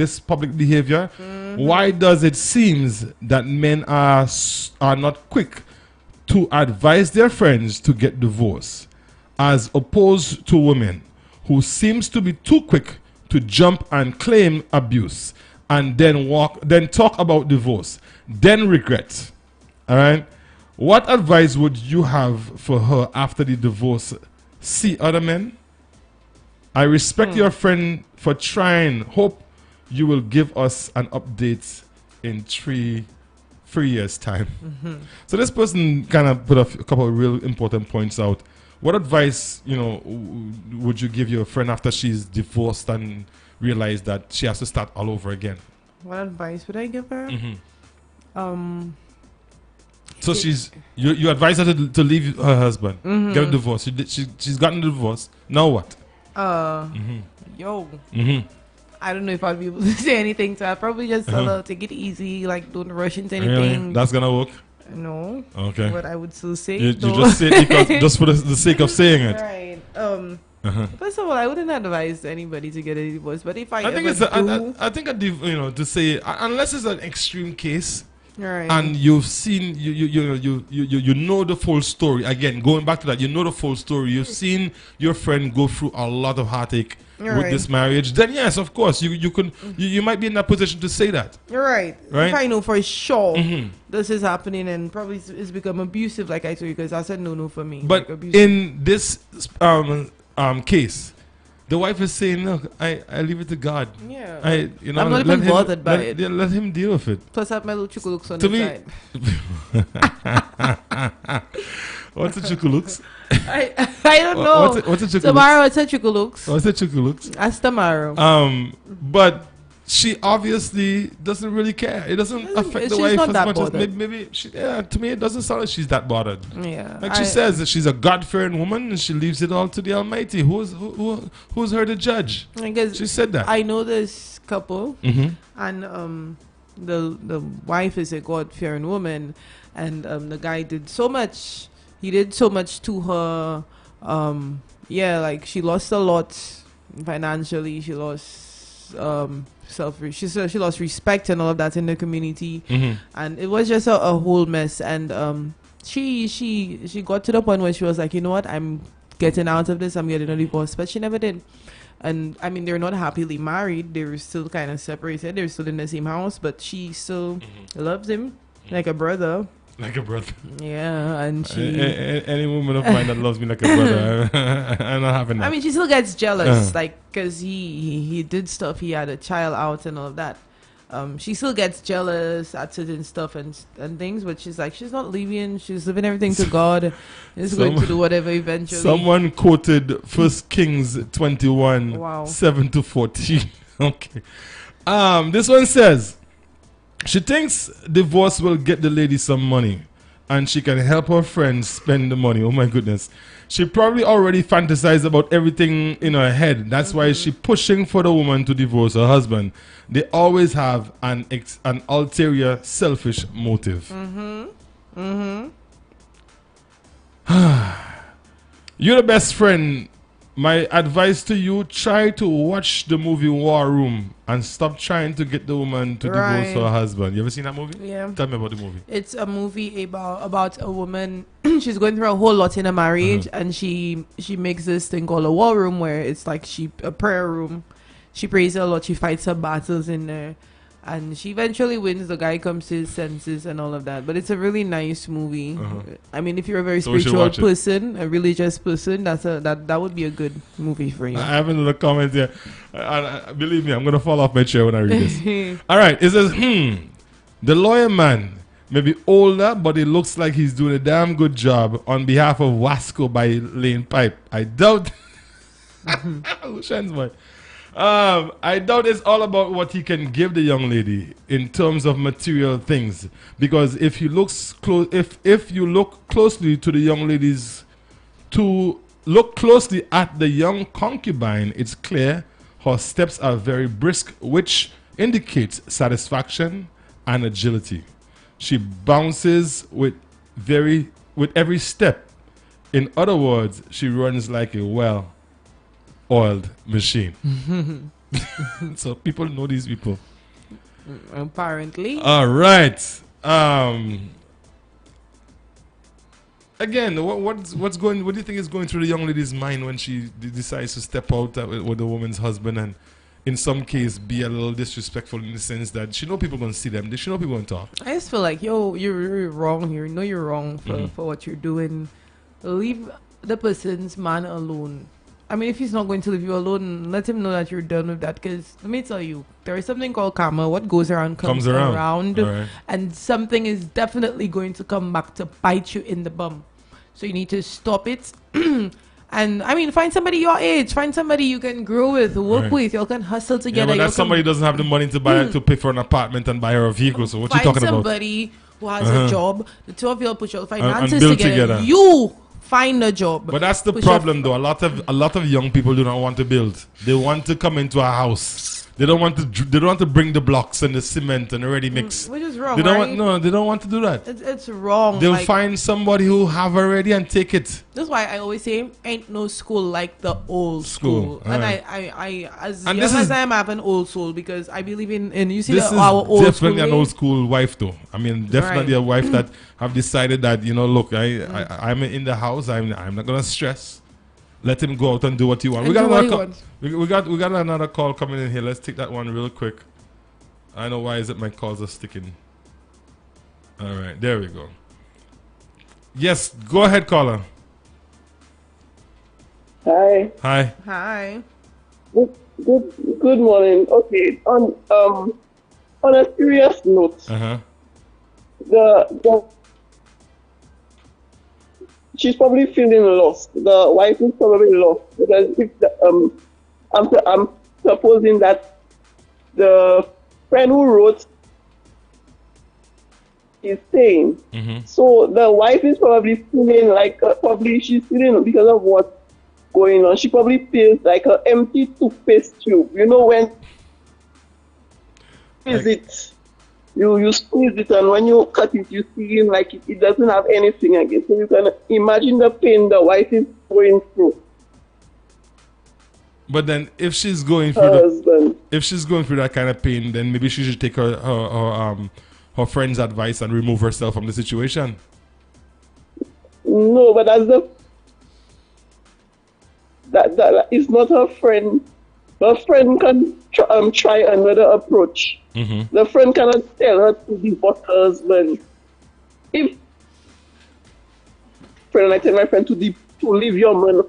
behavior? Why does it seems that men are not quick to advise their friends to get divorced, as opposed to women who seems to be too quick to jump and claim abuse and then talk about divorce, then regret? All right. What advice would you have for her after the divorce? See other men? I respect your friend for trying. Hope you will give us an update in three years' time. So this person kind of put a couple of real important points out. What advice, would you give your friend after she's divorced and realized that she has to start all over again?
What advice would I give her?
So you advise her to leave her husband, get a divorce. She's gotten a divorce. Now what? I
don't know if I'll be able to say anything to her. Probably just tell her take it easy, like don't rush into anything.
Really? That's gonna work?
No.
Okay.
But I would still say
you just say it because just for the sake of saying it.
Right. First of all, I wouldn't advise anybody to get a divorce. But if I
think to say, unless it's an extreme case.
Right.
And you've seen you know the full story. Again, going back to that, you know the full story. You've seen your friend go through a lot of heartache with this marriage. Then yes, of course, you might be in that position to say that.
You're right. If I know for sure this is happening and probably it's become abusive, like I told you, because I said no for me.
But like in this case, the wife is saying, "Look, I leave it to God.
Yeah,
I'm
not even bothered by it.
Let him deal with it."
Plus, I have my little chukulooks on the side.
What's a chukulooks?
I don't know.
What's a chukulooks?
Tomorrow it's a chukulooks.
What's a chukulooks?
That's tomorrow.
But she obviously doesn't really care. It doesn't affect the wife as much as maybe she, to me it doesn't sound like she's that bothered.
Yeah.
Like she says that she's a God-fearing woman and she leaves it all to the Almighty. Who's her to judge? She said that.
I know this couple and the wife is a God-fearing woman and the guy did so much. He did so much to her. Like she lost a lot financially. She lost she lost respect and all of that in the community, and it was just a whole mess. And she got to the point where she was like, you know what, I'm getting out of this. I'm getting a divorce, but she never did. And I mean, they're not happily married. They're still kind of separated. They're still in the same house, but she still loves him like a brother.
Like a brother.
Yeah, and she...
Any woman of mine that loves me like a brother, I'm not having that.
I mean, she still gets jealous, because he did stuff. He had a child out and all of that. She still gets jealous at certain stuff and things, but she's like, she's not leaving. She's leaving everything to God. She's going to do whatever eventually.
Someone quoted 1 Kings 21, 7-14. Okay. This one says... She thinks divorce will get the lady some money. and she can help her friends spend the money. Oh my goodness. She probably already fantasized about everything in her head. That's why she's pushing for the woman to divorce her husband. They always have an ulterior, selfish motive. You're the best friend. My advice to you, try to watch the movie War Room and stop trying to get the woman to divorce her husband. You ever seen that movie?
Yeah.
Tell me about the movie.
It's a movie about a woman. She's going through a whole lot in a marriage, and she makes this thing called a war room, where it's like a prayer room. She prays a lot. She fights her battles in there, and she eventually wins. The guy comes to his senses and all of that. But it's a really nice movie. I mean, if you're a very spiritual person, a religious person, that would be a good movie for you.
I haven't looked comments here. Believe me, I'm gonna fall off my chair when I read this. All right, it says, the lawyer man may be older, but it looks like he's doing a damn good job on behalf of Wasco by laying pipe. I doubt. I doubt it's all about what he can give the young lady in terms of material things. Because if you look closely to the young ladies, to look closely at the young concubine, it's clear her steps are very brisk, which indicates satisfaction and agility. She bounces with every step. In other words, she runs like a well-oiled machine. So people know these people.
Apparently.
All right. Again, what's going? What do you think is going through the young lady's mind when she decides to step out with the woman's husband and, in some case, be a little disrespectful in the sense that she know people gonna see them. She know people gonna talk.
I just feel like, you're wrong here. No, you're wrong for what you're doing. Leave the person's man alone. I mean, if he's not going to leave you alone, let him know that you're done with that. Because let me tell you, there is something called karma. What goes around comes around.
Right.
And something is definitely going to come back to bite you in the bum. So you need to stop it. And I mean, find somebody your age. Find somebody you can grow with, work with. You all can hustle together.
Yeah, but that somebody doesn't have the money to buy to pay for an apartment and buy her a vehicle. So what you talking about?
Find somebody who has a job. The two of you will put your finances
build
together. You find a job.
But that's the problem, though. A lot of young people do not want to build. They want to come into a house. They don't want to bring the blocks and the cement and the ready mix.
Which is wrong.
They don't want to do that.
It's wrong.
They'll find somebody who have already and take it.
That's why I always say, ain't no school like the old school. And I as young as I am, I have an old soul, because I believe in you see our old school.
Definitely an old school wife, though. I mean, definitely a wife that have decided that, look, I'm in the house. I'm not gonna stress. Let him go out and do what he wants. We got another call coming in here. Let's take that one real quick. I know why is it my calls are sticking. All right, there we go. Yes, go ahead, caller.
Hi.
Hi.
Hi.
Good morning. Okay. On a serious note, the she's probably feeling lost. The wife is probably lost, because if I'm supposing that the friend who wrote is saying. So the wife is probably feeling like she's feeling, because of what's going on. She probably feels like an empty toothpaste tube. You know, when you squeeze it, and when you cut it, you see like it doesn't have anything again. So you can imagine the pain the wife is going through.
But then, if she's going through that kind of pain, then maybe she should take her friend's advice and remove herself from the situation.
No, but that is not her friend. Her friend can try another approach. The friend cannot tell her to divorce her husband. If I tell my friend to leave your man,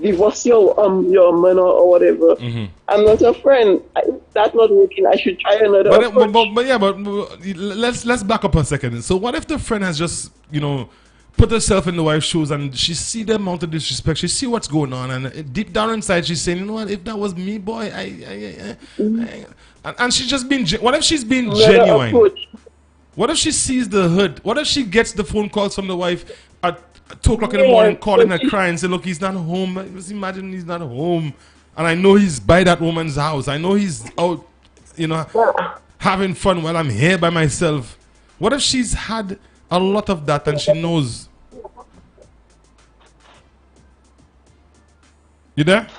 divorce your man or whatever, I'm not a friend. That's not working. I should try another approach.
But let's back up a second. So what if the friend has just put herself in the wife's shoes, and she see the amount of disrespect, she see what's going on, and deep down inside she's saying, you know what, if that was me, boy, and she's just being, what if she's being genuine? What if she sees the hood? What if she gets the phone calls from the wife at 2 o'clock in the morning, calling her crying, saying, "Look, he's not home." Just imagine he's not home, and I know he's by that woman's house. I know he's out, having fun while I'm here by myself. What if she's had a lot of that and she knows? You there?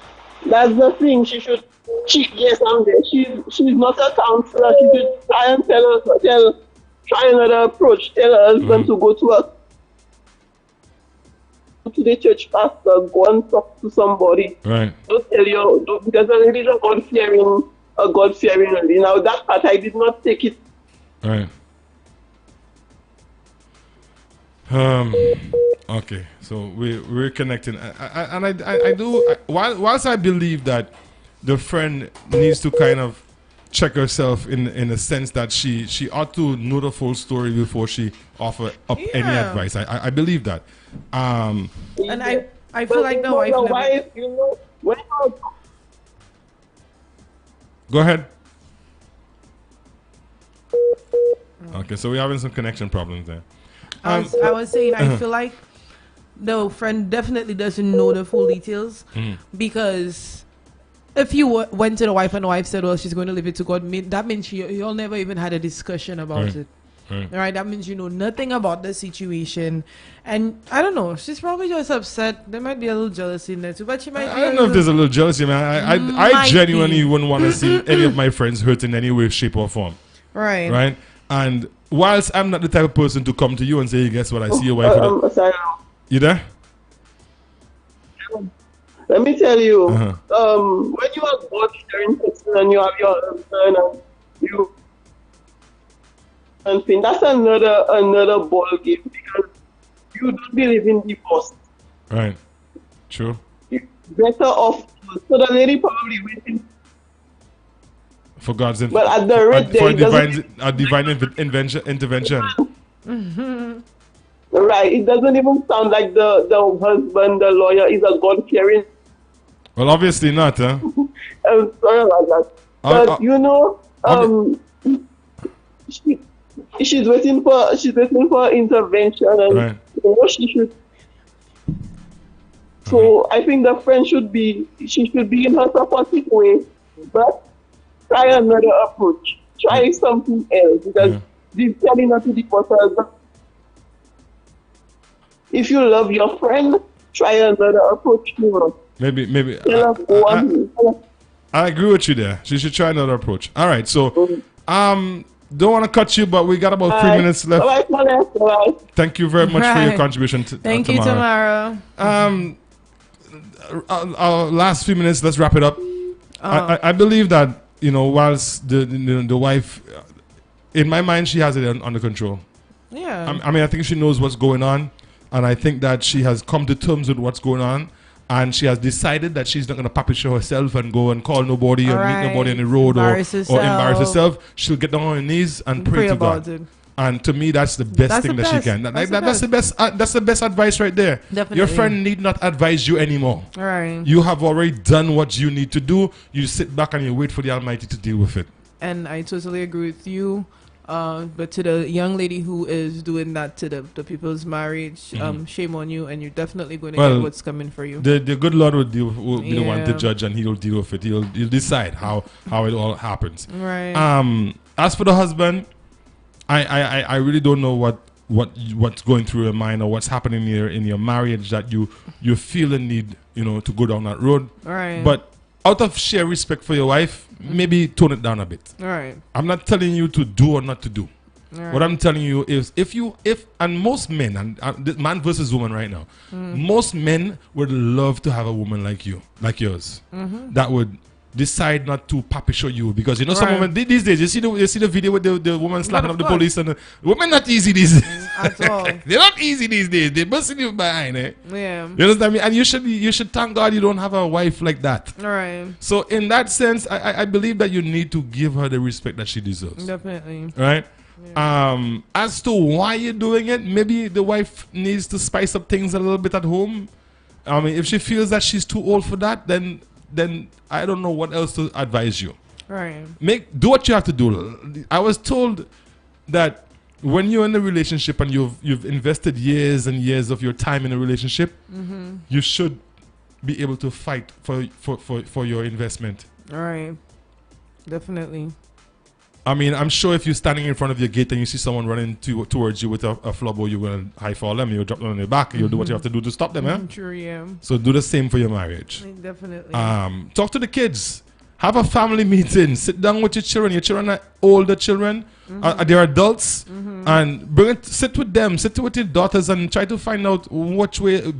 That's the thing. Yes, I'm there. She's not a counselor. She should try and try another approach. Tell her husband to go to the church pastor, go and talk to somebody.
Right.
Because the lady is a God-fearing lady. Now that part I did not take it.
Right. Okay, so we're connecting, whilst I believe that the friend needs to kind of check herself in a sense that she ought to know the full story before she offer up any advice. I believe that.
And I feel like the wife,
Go ahead. Okay, so we're having some connection problems there.
I was saying, I feel like the friend definitely doesn't know the full details, because if you went to the wife and the wife said, "Well, she's going to leave it to God," that means y'all never even had a discussion about it. Right? That means you know nothing about the situation, and I don't know. She's probably just upset. There might be a little jealousy in there too, but she might.
I don't know if there's a little jealousy, man. I genuinely wouldn't want to see any of my friends hurt in any way, shape, or form.
Right.
Right. And whilst I'm not the type of person to come to you and say, "Hey, guess what? I see your wife."
Sorry.
You there?
Let me tell you, when you are God sharing person and you have your husband and you and thing, that's another ball game, because you don't believe in divorce.
Right. True.
You're better off. So the lady probably waiting
for God's
but at the rate
for divine intervention.
Right. It doesn't even sound like the husband, the lawyer, is a God-fearing.
Well, obviously not, huh?
I'm sorry about that. But she's waiting for intervention, and she should. So I think the friend should be in her supportive way, but try another approach. Try something else, because telling her to divorce her. If you love your friend, try another approach to her.
Maybe. I agree with you there. She should try another approach. All right. So, don't want to cut you, but we got about 3 minutes left.
Bye.
Thank you very much for your contribution.
Thank you, Tamara.
Our last few minutes. Let's wrap it up. I believe that whilst the wife, in my mind, she has it under control.
Yeah.
I think she knows what's going on. And I think that she has come to terms with what's going on. And she has decided that she's not going to puppet show herself and go and call nobody or meet nobody on the road or embarrass herself. She'll get down on her knees and pray to God. It. And to me, that's the best thing that she can. That's the best. That's the best advice right there.
Definitely.
Your friend need not advise you anymore.
Right.
You have already done what you need to do. You sit back and you wait for the Almighty to deal with it.
And I totally agree with you. But to the young lady who is doing that to the people's marriage, shame on you, and you're definitely going to get what's coming for you.
The good Lord will be the one to judge, and He'll deal with it. He'll decide how it all happens.
Right.
As for the husband, I really don't know what's going through your mind or what's happening in your marriage that you feel the need to go down that road.
Right.
But out of sheer respect for your wife, maybe tone it down a bit.
Right.
I'm not telling you to do or not to do.
Right.
What I'm telling you is if most men, and man versus woman right now, most men would love to have a woman like yours, that would decide not to puppy show you, because some women these days, you see the video with the woman slapping up the police, and the women not easy these days.
At all.
They're not easy these days. They're busting you behind, eh?
Yeah.
You understand me? And you should thank God you don't have a wife like that.
All right.
So in that sense, I believe that you need to give her the respect that she deserves.
Definitely.
Right? Yeah. As to why you're doing it, maybe the wife needs to spice up things a little bit at home. I mean, if she feels that she's too old for that, then I don't know what else to advise you.
Right.
Do what you have to do. I was told that when you're in a relationship and you've invested years and years of your time in a relationship, you should be able to fight for your investment.
All right. Definitely.
I mean, I'm sure if you're standing in front of your gate and you see someone running towards you with a flubber, you're going to high fall them, you'll drop them on their back, you'll do what you have to do to stop them,
True, yeah.
So do the same for your marriage.
Definitely.
Talk to the kids. Have a family meeting. Sit down with your children. Your children are older children. They're adults. And sit with them. Sit with your daughters and try to find out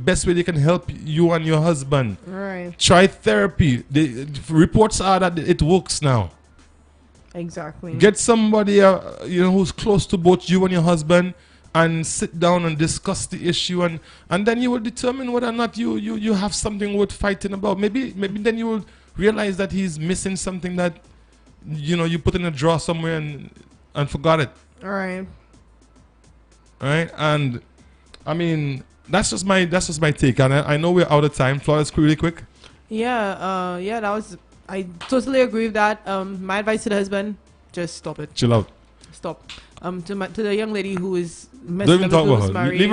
best way they can help you and your husband.
Right.
Try therapy. The reports are that it works now.
Exactly.
Get somebody who's close to both you and your husband and sit down and discuss the issue, and then you will determine whether or not you have something worth fighting about. Maybe then you will realize that he's missing something that you put in a drawer somewhere and forgot it.
All right.
And I mean that's just my take, and I know we're out of time. Flores, really quick.
That was. I totally agree with that. My advice to the husband: just stop it.
Chill out.
Stop. To the young lady who is
don't even talk about her.
married.
Leave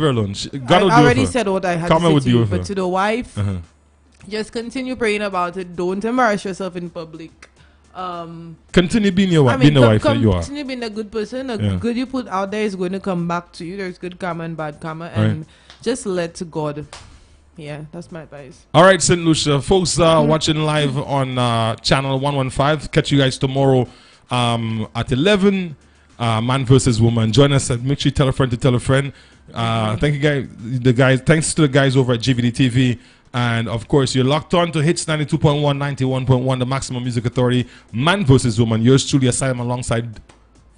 her alone.
I already said what I had to say to you, but to the wife, just continue praying about it. Don't embarrass yourself in public.
Continue being your wife. Being the wife that you are.
Continue being a good person. Good you put out there is going to come back to you. There's good karma and bad karma, and just let God. Yeah, that's my advice.
All right, St. Lucia. Folks watching live on channel 115. Catch you guys tomorrow at 11. Man versus Woman. Join us and make sure you tell a friend to tell a friend. Thank you guys. Thanks to the guys over at GVD TV. And of course, you're locked on to Hits 92.1, 91.1, the Maximum Music Authority. Man versus Woman. Yours truly, Asylum, alongside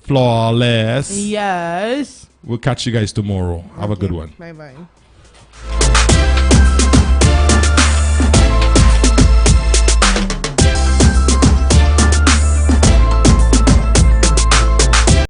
Flawless.
Yes.
We'll catch you guys tomorrow. Have a good one.
Bye-bye.